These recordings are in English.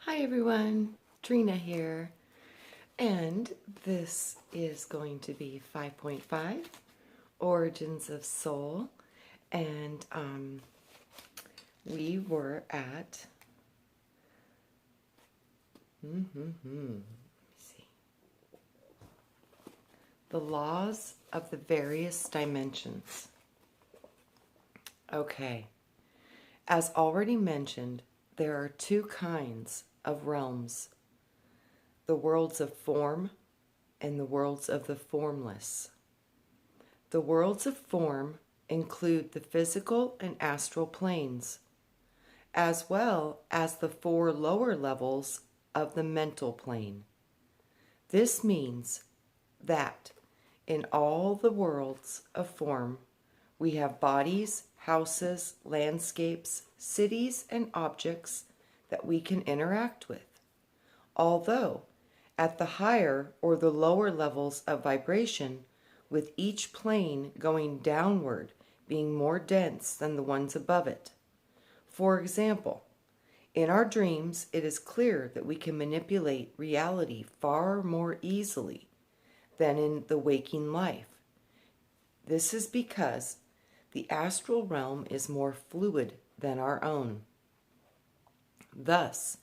Hi everyone, Trina here, and this is going to be 5.5, Origins of Soul, and we were at, let me see, the laws of the various dimensions. Okay, as already mentioned, there are two kinds of realms, the worlds of form and the worlds of the formless. The worlds of form include the physical and astral planes, as well as the four lower levels of the mental plane. This means that in all the worlds of form, we have bodies, houses, landscapes, cities, and objects that we can interact with. Although at the higher or the lower levels of vibration, with each plane going downward being more dense than the ones above it. For example, in our dreams, it is clear that we can manipulate reality far more easily than in the waking life. This is because the astral realm is more fluid than our own. Thus,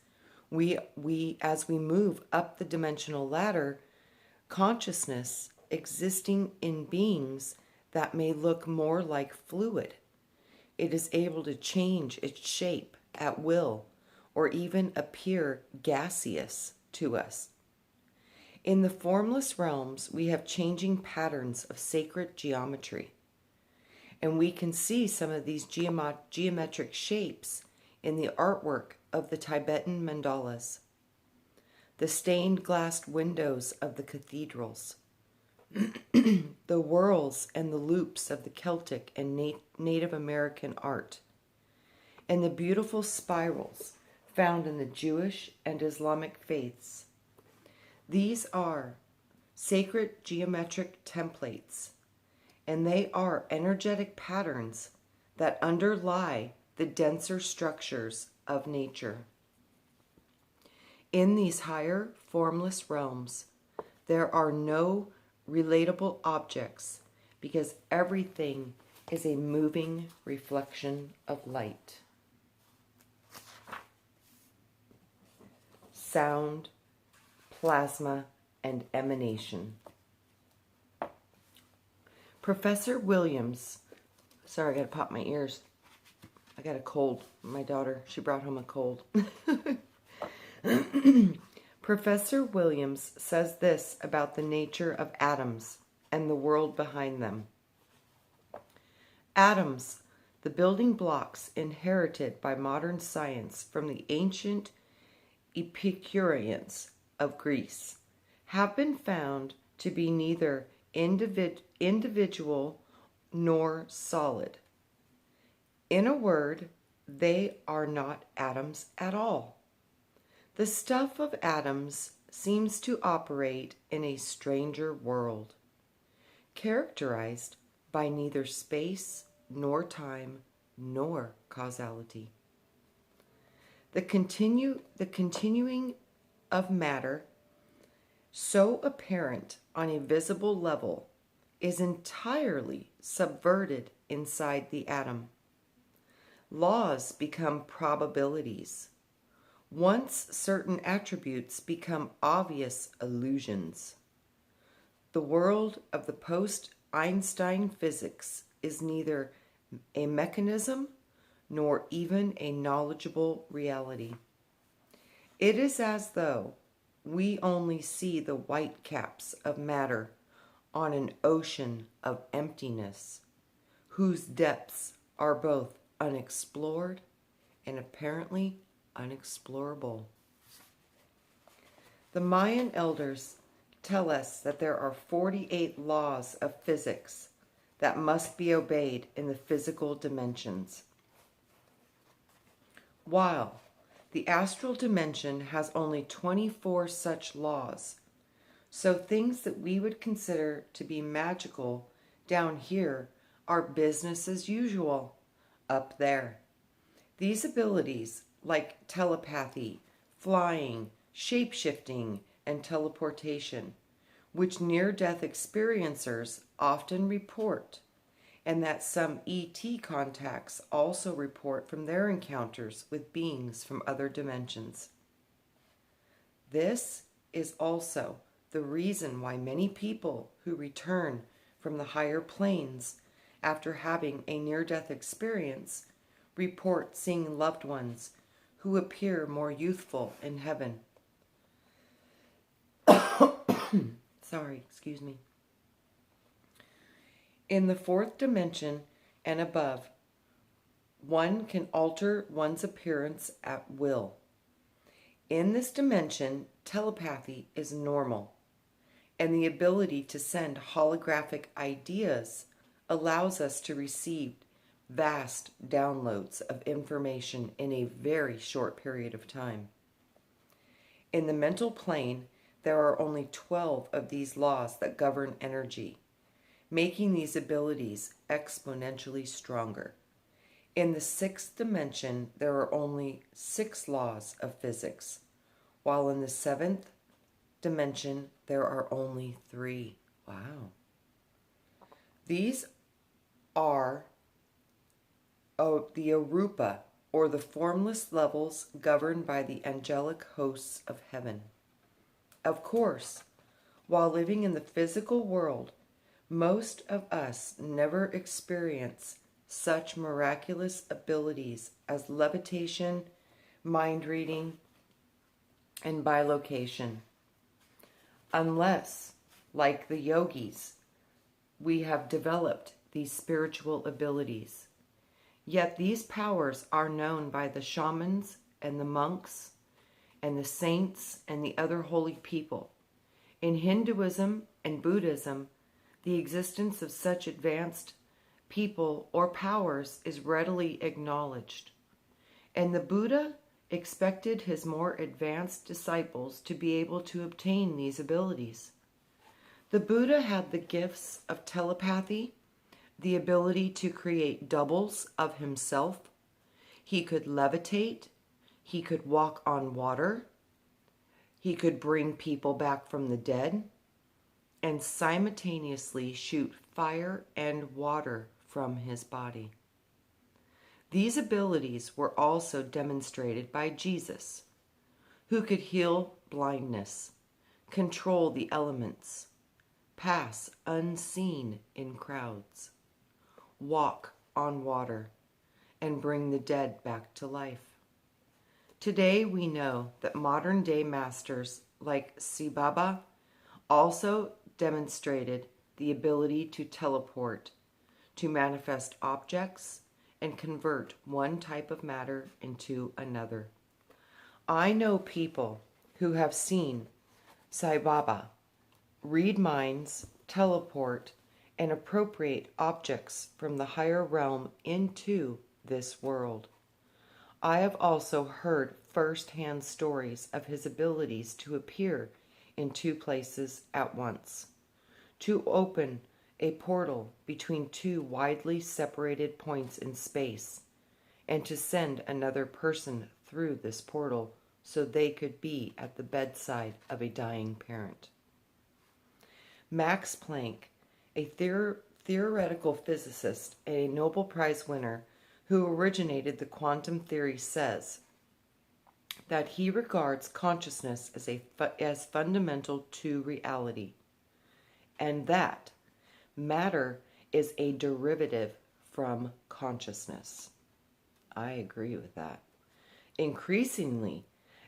as we move up the dimensional ladder, consciousness existing in beings that may look more like fluid. It is able to change its shape at will or even appear gaseous to us. In the formless realms, we have changing patterns of sacred geometry. And we can see some of these geometric shapes in the artwork of the Tibetan mandalas, the stained glass windows of the cathedrals, the whorls and the loops of the Celtic and Native American art, and the beautiful spirals found in the Jewish and Islamic faiths. These are sacred geometric templates, and they are energetic patterns that underlie the denser structures of nature. In these higher formless realms, there are no relatable objects because everything is a moving reflection of light. Sound, plasma, and emanation. Professor Williams, sorry, I gotta pop my ears. I got a cold. My daughter, she brought home a cold. Professor Williams says this about the nature of atoms and the world behind them. Atoms, the building blocks inherited by modern science from the ancient Epicureans of Greece, have been found to be neither individual nor solid. In a word, they are not atoms at all. The stuff of atoms seems to operate in a stranger world, characterized by neither space nor time nor causality. The continuing of matter, so apparent on a visible level, is entirely subverted inside the atom. Laws become probabilities. Once certain attributes become obvious illusions. The world of the post-Einstein physics is neither a mechanism nor even a knowledgeable reality. It is as though we only see the white caps of matter on an ocean of emptiness, whose depths are both unexplored and apparently unexplorable. The Mayan elders tell us that there are 48 laws of physics that must be obeyed in the physical dimensions, while the astral dimension has only 24 such laws. So things that we would consider to be magical down here are business as usual up there. These abilities, like telepathy, flying, shape-shifting, and teleportation, which near-death experiencers often report, and that some ET contacts also report from their encounters with beings from other dimensions. This is also the reason why many people who return from the higher planes after having a near-death experience report seeing loved ones who appear more youthful in heaven. Sorry, excuse me. In the fourth dimension and above, one can alter one's appearance at will. In this dimension, telepathy is normal, and the ability to send holographic ideas allows us to receive vast downloads of information in a very short period of time. In the mental plane, there are only 12 of these laws that govern energy, making these abilities exponentially stronger. In the sixth dimension, there are only 6 laws of physics, while in the seventh dimension, there are only 3. Wow. These are the Arupa, or the formless levels governed by the angelic hosts of heaven. Of course, while living in the physical world, most of us never experience such miraculous abilities as levitation, mind reading, and bilocation, unless, like the yogis, we have developed these spiritual abilities. Yet these powers are known by the shamans and the monks and the saints and the other holy people. In Hinduism and Buddhism, the existence of such advanced people or powers is readily acknowledged. And the Buddha expected his more advanced disciples to be able to obtain these abilities. The Buddha had the gifts of telepathy, the ability to create doubles of himself. He could levitate. He could walk on water. He could bring people back from the dead and simultaneously shoot fire and water from his body. These abilities were also demonstrated by Jesus, who could heal blindness, control the elements, pass unseen in crowds, walk on water, and bring the dead back to life. Today we know that modern-day masters like Sai Baba also demonstrated the ability to teleport, to manifest objects, and convert one type of matter into another. I know people who have seen Sai Baba read minds, teleport, and appropriate objects from the higher realm into this world. I have also heard first-hand stories of his abilities to appear in 2 places at once, to open a portal between 2 widely separated points in space, and to send another person through this portal so they could be at the bedside of a dying parent. Max Planck, a theoretical physicist and a Nobel Prize winner who originated the quantum theory, says that he regards consciousness as fundamental to reality, and that matter is a derivative from consciousness. I agree with that. Increasingly,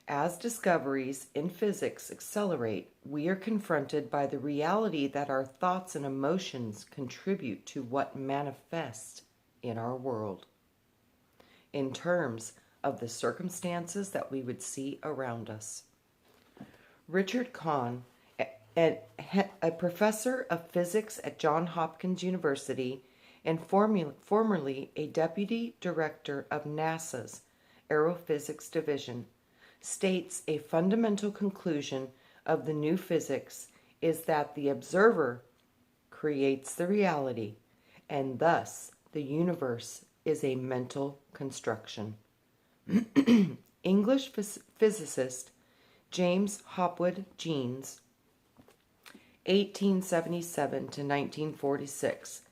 as discoveries in physics accelerate, we are confronted by the reality that our thoughts and emotions contribute to what manifests in our world, in terms of the circumstances that we would see around us. Richard Kahn, a professor of physics at Johns Hopkins University and formerly a deputy director of NASA's Aerophysics Division, states a fundamental conclusion of the new physics is that the observer creates the reality, and thus the universe is a mental construction. English physicist James Hopwood Jeans, 1877 to 1946,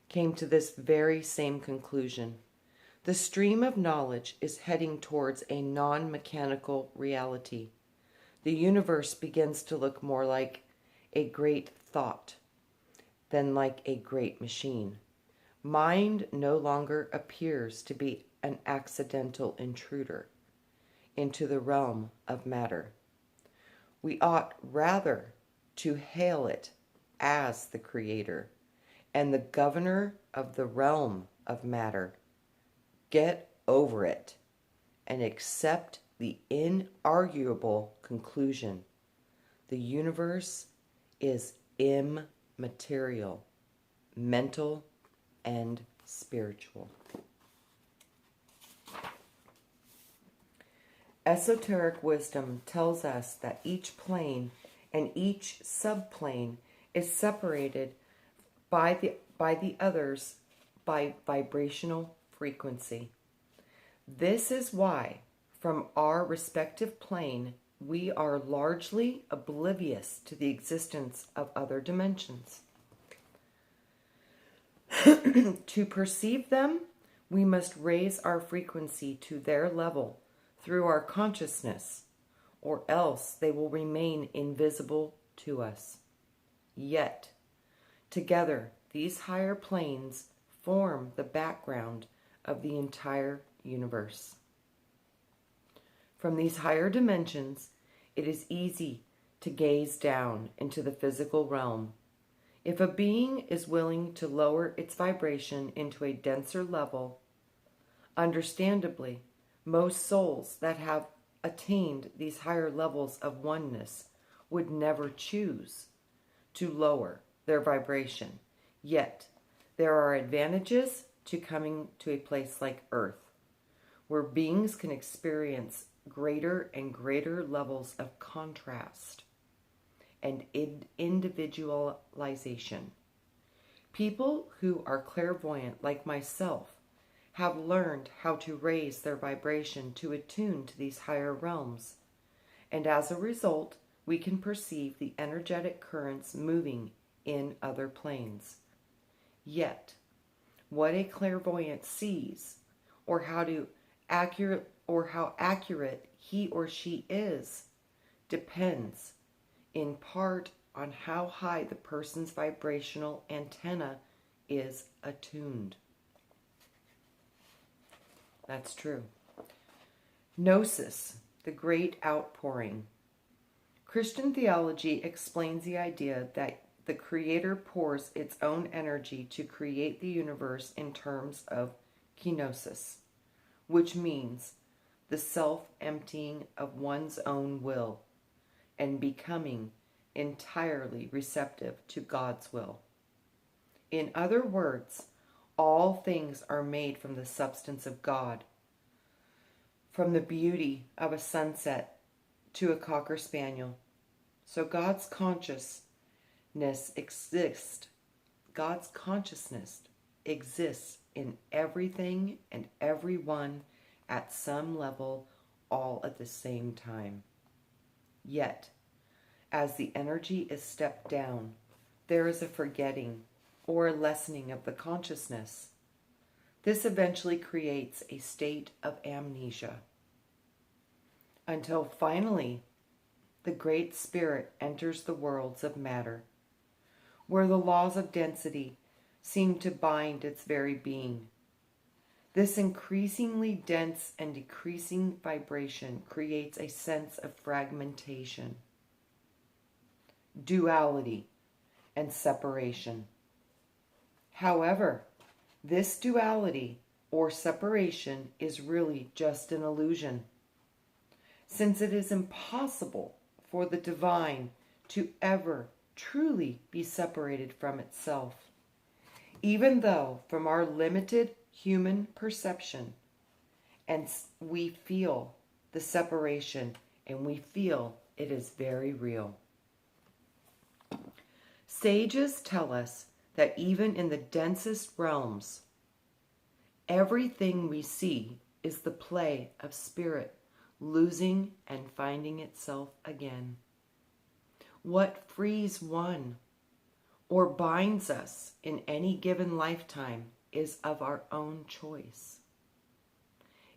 came to this very same conclusion. The stream of knowledge is heading towards a non-mechanical reality. The universe begins to look more like a great thought than like a great machine. Mind no longer appears to be an accidental intruder into the realm of matter. We ought rather to hail it as the creator and the governor of the realm of matter. Get over it and accept the inarguable conclusion. The universe is immaterial, mental, and spiritual. Esoteric wisdom tells us that each plane and each subplane is separated by the others by vibrational frequency. This is why, from our respective plane, we are largely oblivious to the existence of other dimensions. To perceive them, we must raise our frequency to their level through our consciousness, or else they will remain invisible to us. Yet, together, these higher planes form the background of the entire universe. From these higher dimensions, it is easy to gaze down into the physical realm. If a being is willing to lower its vibration into a denser level, understandably, most souls that have attained these higher levels of oneness would never choose to lower their vibration. Yet, there are advantages to coming to a place like Earth, where beings can experience greater and greater levels of contrast and individualization. People who are clairvoyant, like myself, have learned how to raise their vibration to attune to these higher realms, and as a result, we can perceive the energetic currents moving in other planes. Yet, what a clairvoyant sees, or how accurate he or she is, depends in part on how high the person's vibrational antenna is attuned. That's true. Gnosis, the great outpouring. Christian theology explains the idea that the Creator pours its own energy to create the universe in terms of kenosis, which means the self-emptying of one's own will and becoming entirely receptive to God's will. In other words, all things are made from the substance of God, from the beauty of a sunset to a cocker spaniel. So God's consciousness exists. God's consciousness exists in everything and everyone at some level, all at the same time. Yet, as the energy is stepped down, there is a forgetting or a lessening of the consciousness. This eventually creates a state of amnesia, until finally the Great Spirit enters the worlds of matter, where the laws of density seem to bind its very being. This increasingly dense and decreasing vibration creates a sense of fragmentation, duality, and separation. However, this duality or separation is really just an illusion, since it is impossible for the divine to ever truly be separated from itself, even though from our limited human perception, and we feel the separation, and we feel it is very real. Sages tell us that even in the densest realms, everything we see is the play of spirit losing and finding itself again. What frees one or binds us in any given lifetime is of our own choice.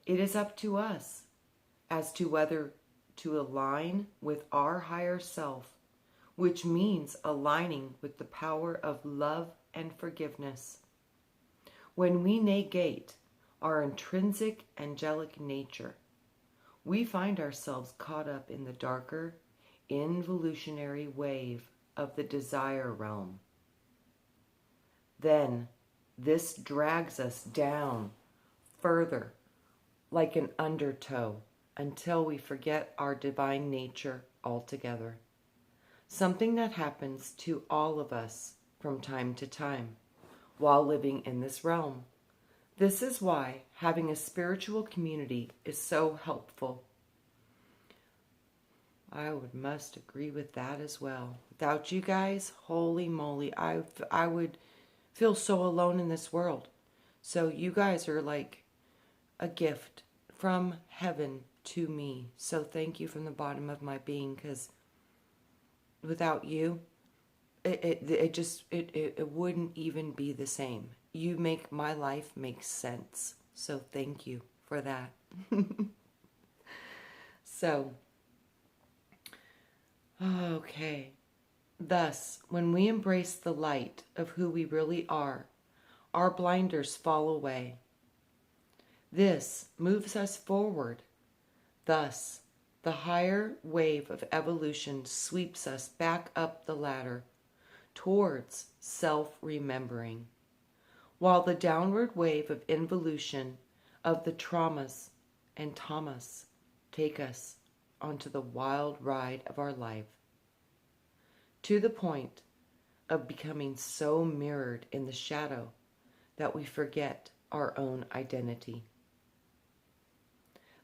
It is up to us as to whether to align with our higher self, which means aligning with the power of love and forgiveness. When we negate our intrinsic angelic nature, we find ourselves caught up in the darker, involutionary wave of the desire realm. Then this drags us down further like an undertow until we forget our divine nature altogether. Something that happens to all of us from time to time while living in this realm. This is why having a spiritual community is so helpful. I must agree with that as well. Without you guys, holy moly, I would feel so alone in this world. So you guys are like a gift from heaven to me. So thank you from the bottom of my being, because without you, it wouldn't even be the same. You make my life make sense. So thank you for that. So, okay. Thus, when we embrace the light of who we really are, our blinders fall away. This moves us forward. Thus, the higher wave of evolution sweeps us back up the ladder towards self-remembering, while the downward wave of involution of the traumas and tamas take us onto the wild ride of our life, to the point of becoming so mirrored in the shadow that we forget our own identity.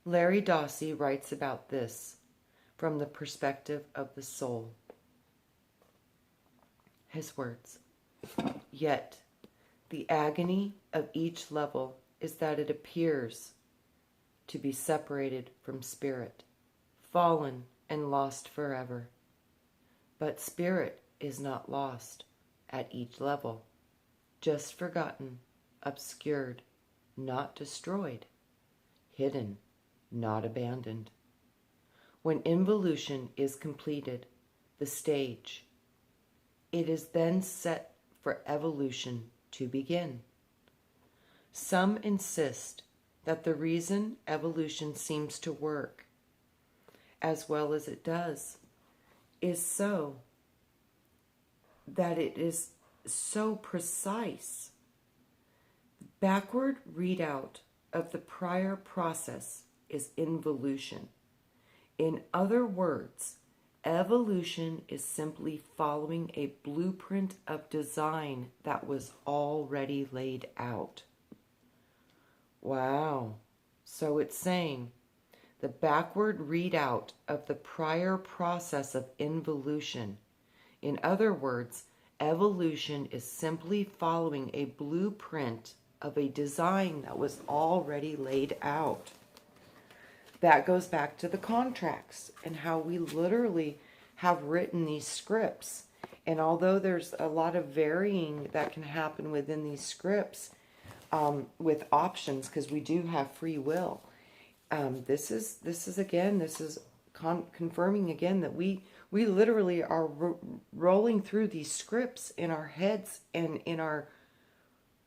Larry Dossey writes about this from the perspective of the soul. His words, "Yet the agony of each level is that it appears to be separated from spirit, fallen and lost forever. But spirit is not lost at each level, just forgotten, obscured, not destroyed, hidden, not abandoned. When involution is completed, the stage, it is then set for evolution to begin. Some insist that the reason evolution seems to work as well as it does is so that it is so precise. Backward readout of the prior process is involution. In other words, evolution is simply following a blueprint of design that was already laid out." Wow. So it's saying the backward readout of the prior process of involution. In other words, evolution is simply following a blueprint of a design that was already laid out. That goes back to the contracts and how we literally have written these scripts. And although there's a lot of varying that can happen within these scripts, with options, because we do have free will, this is confirming again that we literally are rolling through these scripts in our heads and in our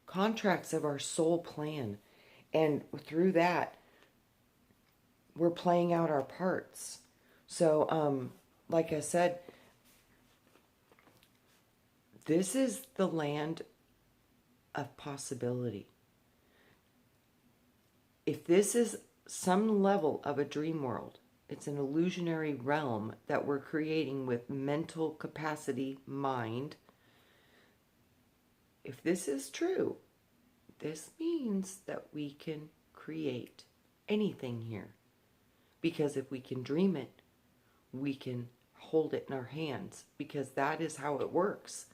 contracts of our soul plan, and through that we're playing out our parts. So like I said, this is the land of possibility. If this is some level of a dream world, it's an illusionary realm that we're creating with mental capacity, mind. If this is true, this means that we can create anything here. Because if we can dream it, we can hold it in our hands. Because that is how it works.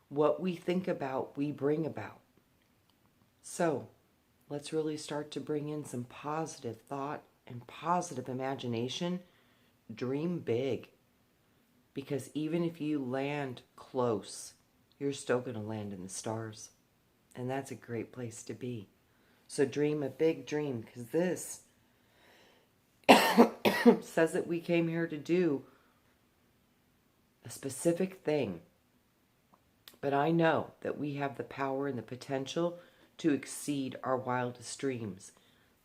What we think about, we bring about. So, let's really start to bring in some positive thought and positive imagination, dream big. Because even if you land close, you're still going to land in the stars. And that's a great place to be. So dream a big dream, because this says that we came here to do a specific thing. But I know that we have the power and the potential to exceed our wildest dreams.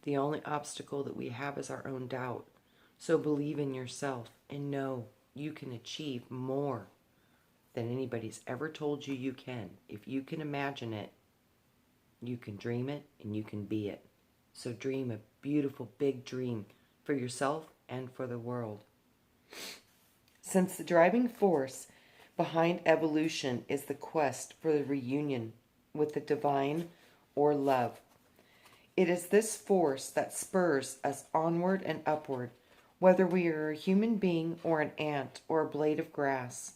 The only obstacle that we have is our own doubt. So believe in yourself and know you can achieve more than anybody's ever told you you can. If you can imagine it, you can dream it and you can be it. So dream a beautiful big dream for yourself and for the world. Since the driving force behind evolution is the quest for the reunion with the divine or love, it is this force that spurs us onward and upward, whether we are a human being or an ant or a blade of grass.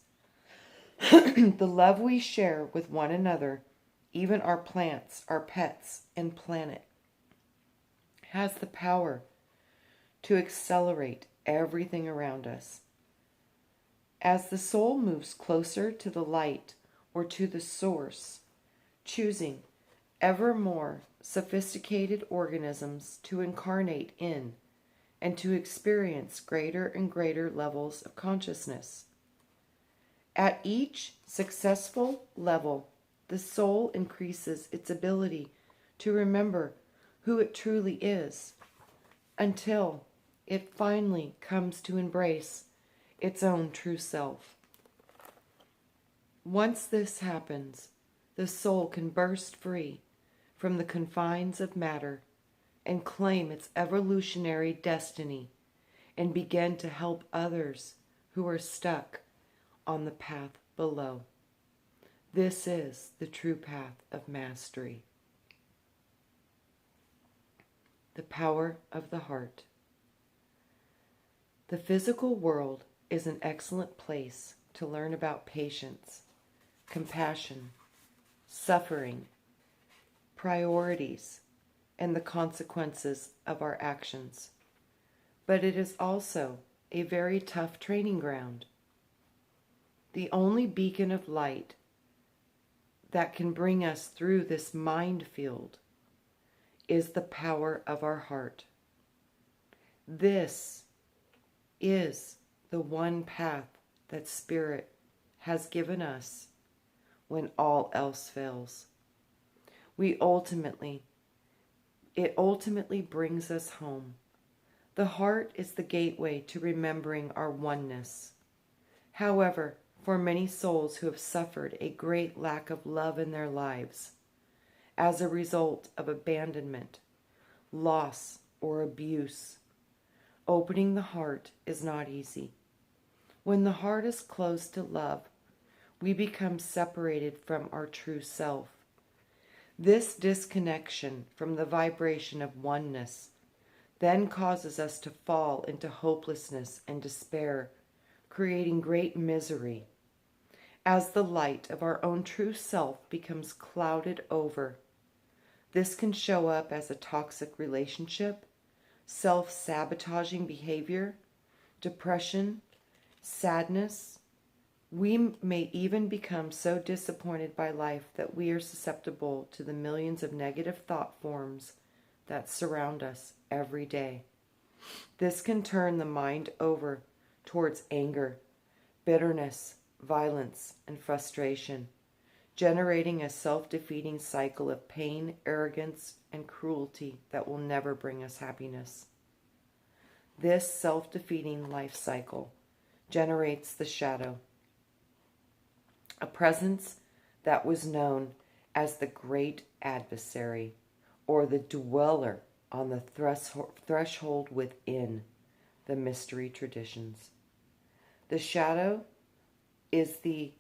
The love we share with one another, even our plants, our pets, and planet, has the power to accelerate everything around us. As the soul moves closer to the light or to the source, choosing ever more sophisticated organisms to incarnate in and to experience greater and greater levels of consciousness. At each successful level, the soul increases its ability to remember who it truly is until it finally comes to embrace its own true self. Once this happens, the soul can burst free from the confines of matter and claim its evolutionary destiny and begin to help others who are stuck on the path below. This is the true path of mastery. The power of the heart. The physical world is an excellent place to learn about patience, compassion, suffering, priorities, and the consequences of our actions. But it is also a very tough training ground. The only beacon of light that can bring us through this minefield is the power of our heart. This is the one path that Spirit has given us when all else fails. It ultimately brings us home. The heart is the gateway to remembering our oneness. However, for many souls who have suffered a great lack of love in their lives as a result of abandonment, loss, or abuse, opening the heart is not easy. When the heart is closed to love, we become separated from our true self. This disconnection from the vibration of oneness then causes us to fall into hopelessness and despair, creating great misery. As the light of our own true self becomes clouded over, this can show up as a toxic relationship, self-sabotaging behavior, depression, sadness. We may even become so disappointed by life that we are susceptible to the millions of negative thought forms that surround us every day. This can turn the mind over towards anger, bitterness, violence, and frustration, generating a self-defeating cycle of pain, arrogance, and cruelty that will never bring us happiness. This self-defeating life cycle generates the shadow, a presence that was known as the great adversary, or the dweller on the threshold within the mystery traditions. The shadow is the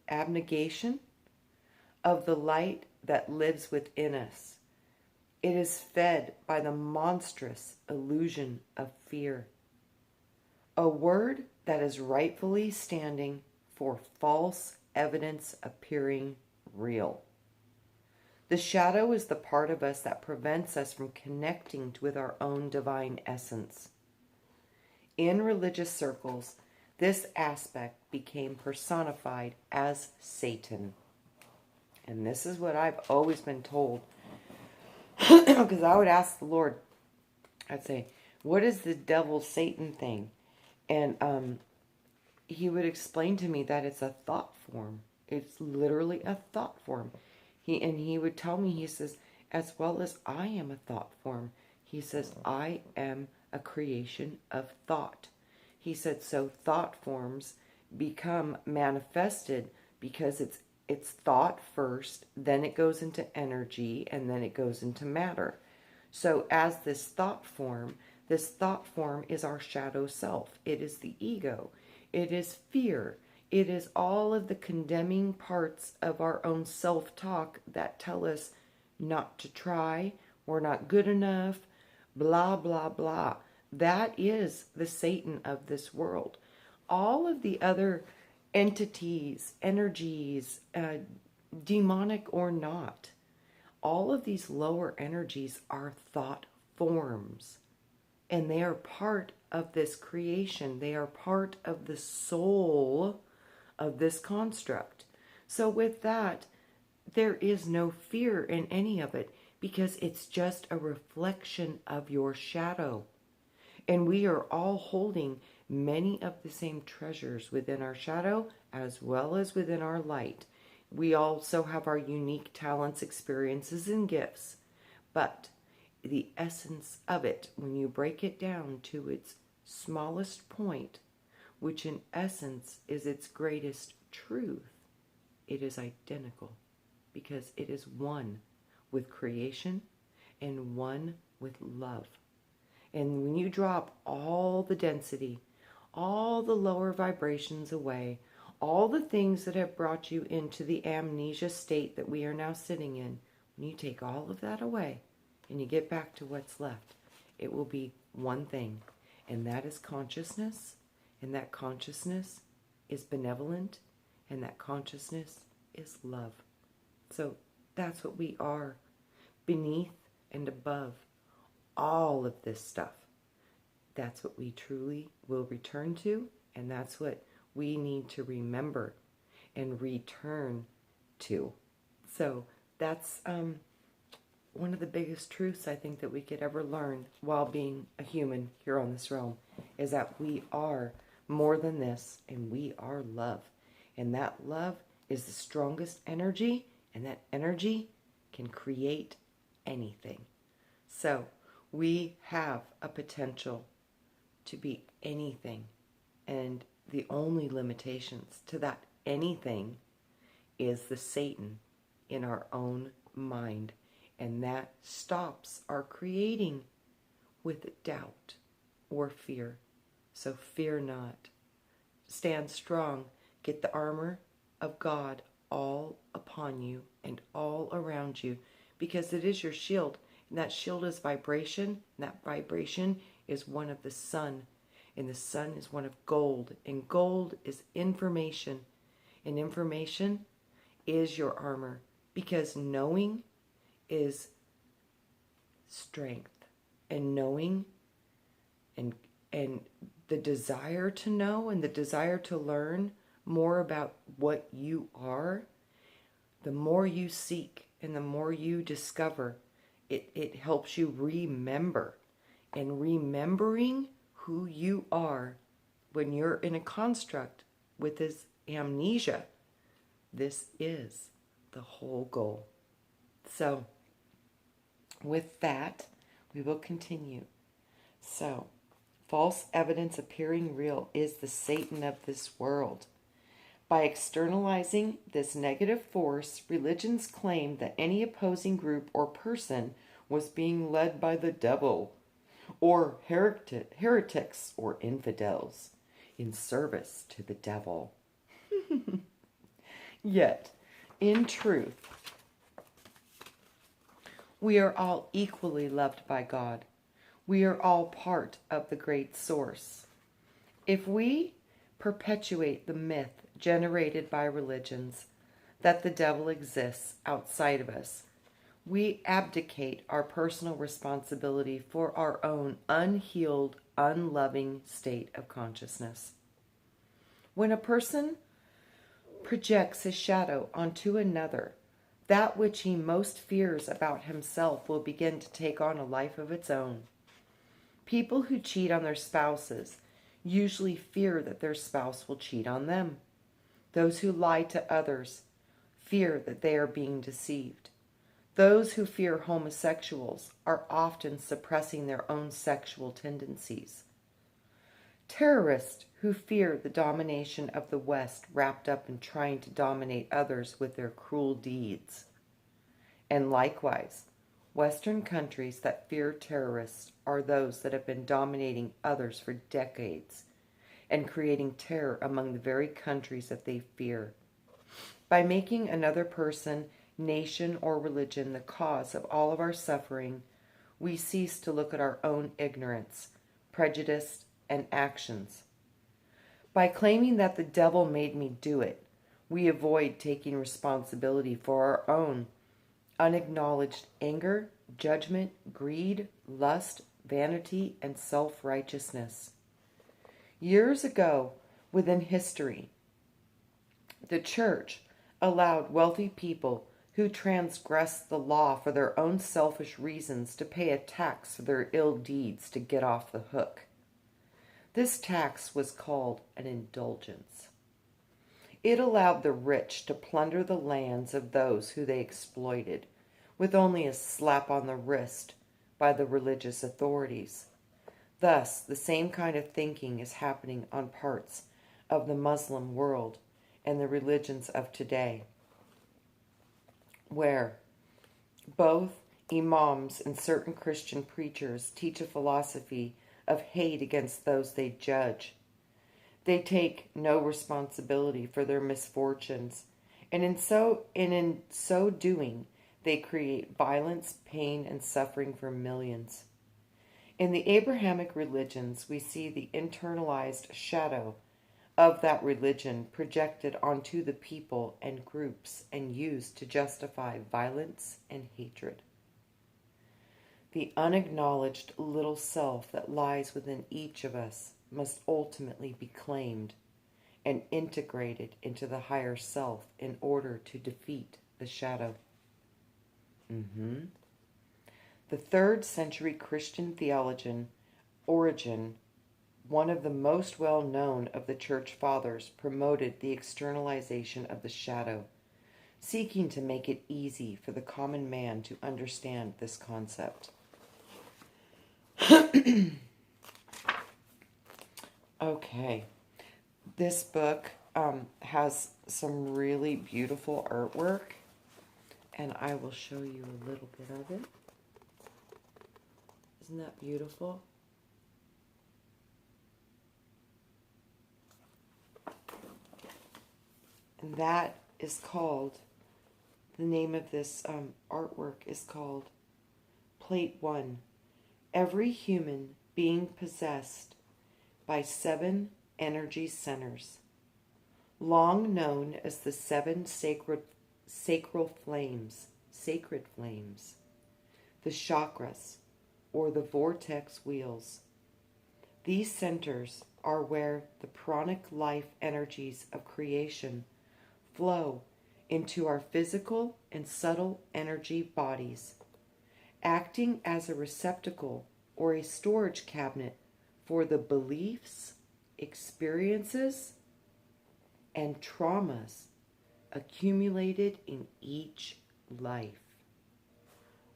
abnegation of the light that lives within us. It is fed by the monstrous illusion of fear, a word that is rightfully standing for false evidence appearing real. The shadow is the part of us that prevents us from connecting with our own divine essence. In religious circles, this aspect became personified as Satan. And this is what I've always been told. Because I would ask the Lord, I'd say, what is the devil Satan thing? And he would explain to me that it's a thought form. It's literally a thought form. He would tell me, he says, as well as I am a thought form, he says, I am a creation of thought. He said, so thought forms become manifested because it's thought first, then it goes into energy, and then it goes into matter. So as this thought form is our shadow self. It is the ego. It is fear. It is all of the condemning parts of our own self-talk that tell us not to try, we're not good enough, blah, blah, blah. That is the Satan of this world. All of the other entities, energies, demonic or not, all of these lower energies are thought forms. And they are part of this creation. They are part of the soul of this construct. So with that, there is no fear in any of it because it's just a reflection of your shadow. And we are all holding many of the same treasures within our shadow as well as within our light. We also have our unique talents, experiences, and gifts. But the essence of it, when you break it down to its smallest point, which in essence is its greatest truth, it is identical because it is one with creation and one with love. And when you drop all the density, all the lower vibrations away, all the things that have brought you into the amnesia state that we are now sitting in, when you take all of that away and you get back to what's left, it will be one thing, and that is consciousness, and that consciousness is benevolent, and that consciousness is love. So that's what we are, beneath and above all of this stuff. That's what we truly will return to, and that's what we need to remember and return to. So that's one of the biggest truths I think that we could ever learn while being a human here on this realm, is that we are more than this, and we are love. And that love is the strongest energy, and that energy can create anything. So we have a potential to be anything, and the only limitations to that anything is the Satan in our own mind, and that stops our creating with doubt or fear. So fear not. Stand strong. Get the armor of God all upon you and all around you, because it is your shield. And that shield is vibration, and that vibration is one of the sun. And the sun is one of gold. And gold is information. And information is your armor. Because knowing is strength. And knowing and the desire to know and the desire to learn more about what you are, the more you seek and the more you discover, it helps you remember. And remembering who you are when you're in a construct with this amnesia, this is the whole goal. So, with that, we will continue. So, false evidence appearing real is the Satan of this world. By externalizing this negative force, religions claim that any opposing group or person was being led by the devil, or heretics or infidels in service to the devil. Yet, in truth, we are all equally loved by God. We are all part of the great source. If we perpetuate the myth generated by religions that the devil exists outside of us, we abdicate our personal responsibility for our own unhealed, unloving state of consciousness. When a person projects his shadow onto another, that which he most fears about himself will begin to take on a life of its own. People who cheat on their spouses usually fear that their spouse will cheat on them. Those who lie to others fear that they are being deceived. Those who fear homosexuals are often suppressing their own sexual tendencies. Terrorists who fear the domination of the West wrapped up in trying to dominate others with their cruel deeds. And likewise, Western countries that fear terrorists are those that have been dominating others for decades and creating terror among the very countries that they fear. By making another person, nation, or religion the cause of all of our suffering, we cease to look at our own ignorance, prejudice, and actions. By claiming that the devil made me do it, we avoid taking responsibility for our own unacknowledged anger, judgment, greed, lust, vanity, and self-righteousness. Years ago, within history, the church allowed wealthy people who transgressed the law for their own selfish reasons to pay a tax for their ill deeds to get off the hook. This tax was called an indulgence. It allowed the rich to plunder the lands of those who they exploited, with only a slap on the wrist by the religious authorities. Thus, the same kind of thinking is happening on parts of the Muslim world and the religions of today, where both imams and certain Christian preachers teach a philosophy of hate against those they judge. They take no responsibility for their misfortunes, and in so doing, they create violence, pain, and suffering for millions. In the Abrahamic religions, we see the internalized shadow of that religion projected onto the people and groups and used to justify violence and hatred. The unacknowledged little self that lies within each of us must ultimately be claimed and integrated into the higher self in order to defeat the shadow. The 3rd century Christian theologian Origen, one of the most well-known of the Church Fathers, promoted the externalization of the shadow, seeking to make it easy for the common man to understand this concept. Okay, this book has some really beautiful artwork, and I will show you a little bit of it. Isn't that beautiful? And that is called, the name of this artwork is called Plate 1. Every human being possessed by 7 energy centers, long known as the 7 sacred flames, the chakras, or the vortex wheels. These centers are where the pranic life energies of creation flow into our physical and subtle energy bodies, acting as a receptacle or a storage cabinet for the beliefs, experiences, and traumas accumulated in each life.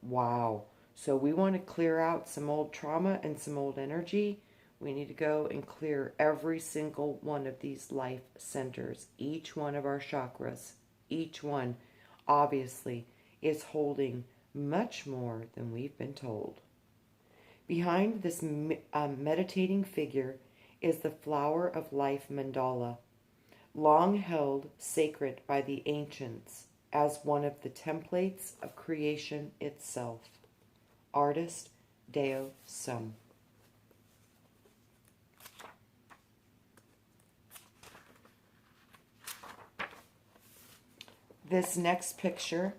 Wow. So we want to clear out some old trauma and some old energy. We need to go and clear every single one of these life centers. Each one of our chakras, each one obviously is holding much more than we've been told. Behind this meditating figure is the Flower of Life mandala, long held sacred by the ancients as one of the templates of creation itself. Artist Deo Sum. This next picture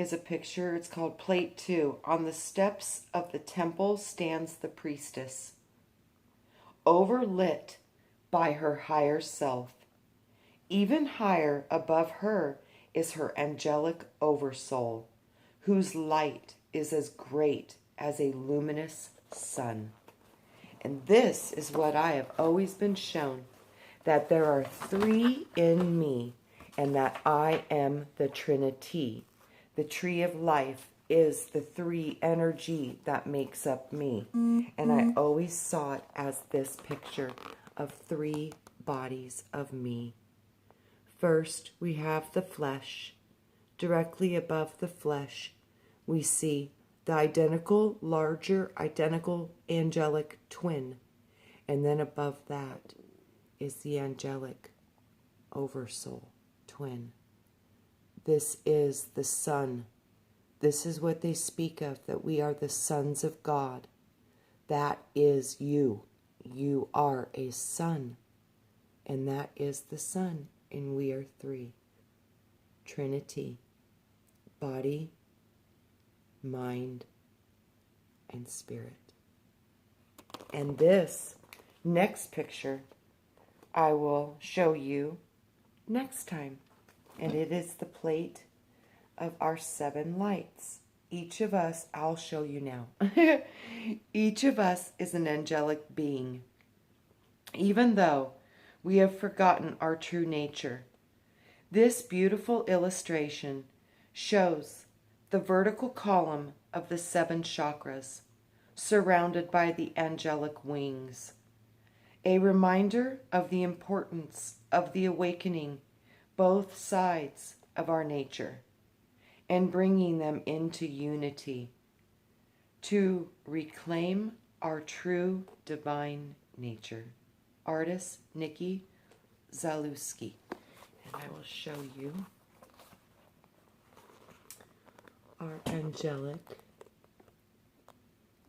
is a picture. It's called Plate 2. On the steps of the temple stands the priestess, overlit by her higher self. Even higher above her is her angelic oversoul, whose light is as great as a luminous sun. And this is what I have always been shown, that there are three in me, and that I am the Trinity. The tree of life is the three energy that makes up me. And I always saw it as this picture of three bodies of me. First, we have the flesh. Directly above the flesh, we see the identical, larger, identical angelic twin. And then above that is the angelic oversoul twin. This is the Son. This is what they speak of, that we are the sons of God. That is you. You are a son. And that is the Son. And we are three. Trinity. Body, mind, and spirit. And this next picture I will show you next time. And it is the plate of our 7 lights. Each of us, I'll show you now. Each of us is an angelic being. Even though we have forgotten our true nature. This beautiful illustration shows the vertical column of the 7 chakras, surrounded by the angelic wings. A reminder of the importance of the awakening both sides of our nature and bringing them into unity to reclaim our true divine nature. Artist Nikki Zalewski. And I will show you our angelic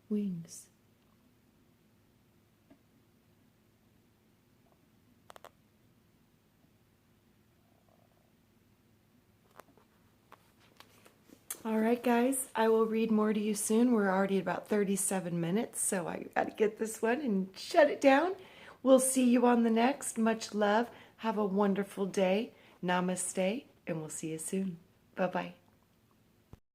wings. All right, guys, I will read more to you soon. We're already at about 37 minutes, so I got to get this one and shut it down. We'll see you on the next. Much love. Have a wonderful day. Namaste, and we'll see you soon. Bye-bye.